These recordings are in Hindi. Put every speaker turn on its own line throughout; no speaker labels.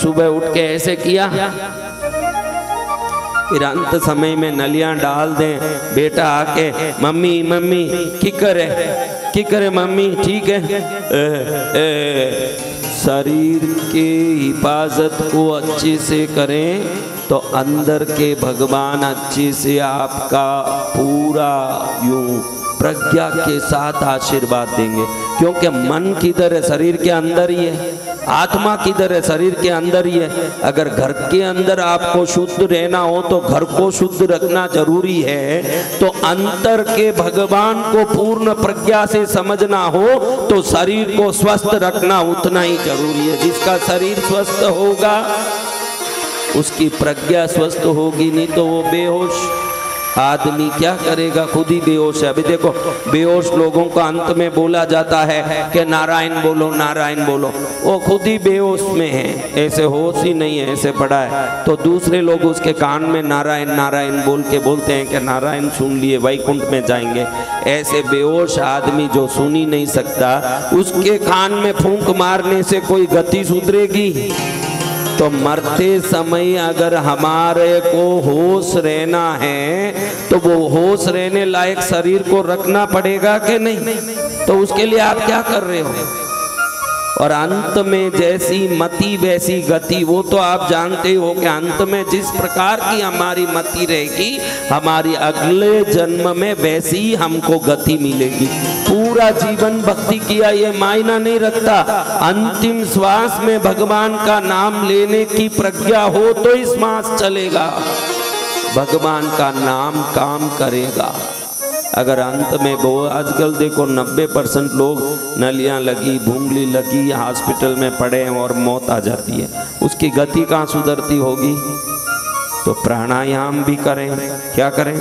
सुबह उठ के ऐसे किया, फिर अंत समय में नलियां डाल दें। बेटा आके मम्मी मम्मी की करे मम्मी ठीक है। शरीर के हिफाजत को अच्छे से करें तो अंदर के भगवान अच्छे से आपका पूरा यूं प्रज्ञा के साथ आशीर्वाद देंगे। क्योंकि मन किधर है? शरीर के अंदर ही है। आत्मा किधर है? शरीर के अंदर ही है। अगर घर के अंदर आपको शुद्ध रहना हो तो घर को शुद्ध रखना जरूरी है। तो अंतर के भगवान को पूर्ण प्रज्ञा से समझना हो तो शरीर को स्वस्थ रखना उतना ही जरूरी है। जिसका शरीर स्वस्थ होगा उसकी प्रज्ञा स्वस्थ होगी, नहीं तो वो बेहोश आदमी क्या करेगा? खुद ही बेहोश है। अभी देखो बेहोश लोगों का अंत में बोला जाता है कि नारायण बोलो नारायण बोलो, वो खुद ही बेहोश में है, ऐसे होश ही नहीं है, ऐसे पड़ा है। तो दूसरे लोग उसके कान में नारायण नारायण बोल के बोलते हैं कि नारायण सुन लिए वैकुंठ में जाएंगे। ऐसे बेहोश आदमी जो सुन ही नहीं सकता, उसके कान में फूंक मारने से कोई गति सुधरेगी? तो मरते समय अगर हमारे को होश रहना है तो वो होश रहने लायक शरीर को रखना पड़ेगा कि नहीं? तो उसके लिए आप क्या कर रहे हो? और अंत में जैसी मति वैसी गति, वो तो आप जानते हो कि अंत में जिस प्रकार की हमारी मति रहेगी हमारी अगले जन्म में वैसी ही हमको गति मिलेगी। पूरा जीवन भक्ति किया ये मायना नहीं रखता। अंतिम श्वास में भगवान का नाम लेने की प्रज्ञा हो तो ही श्वास चलेगा, भगवान का नाम काम करेगा। अगर अंत में वो आजकल देखो 90% लोग नलियां लगी भूंगली लगी हॉस्पिटल में पड़े हैं और मौत आ जाती है, उसकी गति कहाँ सुधरती होगी? तो प्राणायाम भी करें। क्या करें?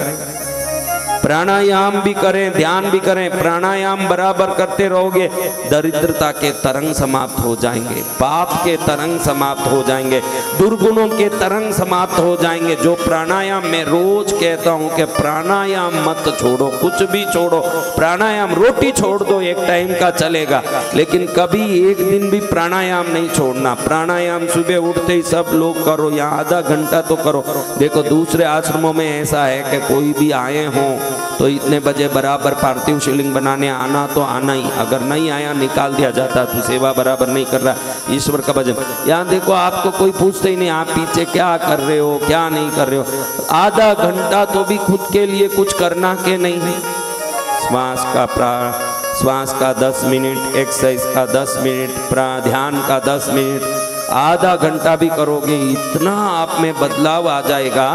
प्राणायाम भी करें, ध्यान भी करें। प्राणायाम बराबर करते रहोगे, दरिद्रता के तरंग समाप्त हो जाएंगे, पाप के तरंग समाप्त हो जाएंगे, दुर्गुणों के तरंग समाप्त हो जाएंगे। जो प्राणायाम मैं रोज कहता हूं कि प्राणायाम मत छोड़ो, कुछ भी छोड़ो, प्राणायाम रोटी छोड़ दो एक टाइम का चलेगा, लेकिन कभी एक दिन भी प्राणायाम नहीं छोड़ना। प्राणायाम सुबह उठते ही सब लोग करो, यहाँ आधा घंटा तो करो। देखो दूसरे आश्रमों में ऐसा है कि कोई भी आए हों तो इतने बजे बराबर पार्थिव शिवलिंग बनाने आना तो आना ही, अगर नहीं आया निकाल दिया जाता, तो सेवा बराबर नहीं कर रहा, ईश्वर का भजन। यहाँ देखो आपको कोई पूछते ही नहीं आप पीछे क्या कर रहे हो क्या नहीं कर रहे हो। आधा घंटा तो भी खुद के लिए कुछ करना के नहीं। श्वास का 10 मिनट, एक्सरसाइज का 10 मिनट, ध्यान का 10 मिनट, आधा घंटा भी करोगे, इतना आप में बदलाव आ जाएगा।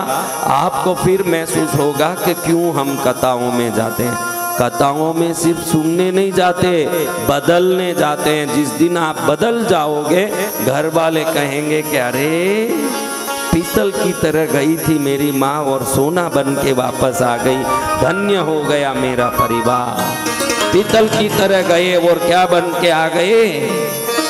आपको फिर महसूस होगा कि क्यों हम कथाओं में जाते हैं। कथाओं में सिर्फ सुनने नहीं जाते, बदलने जाते हैं। जिस दिन आप बदल जाओगे घर वाले कहेंगे कि अरे पीतल की तरह गई थी मेरी माँ और सोना बन के वापस आ गई, धन्य हो गया मेरा परिवार। पीतल की तरह गए और क्या बन के आ गए?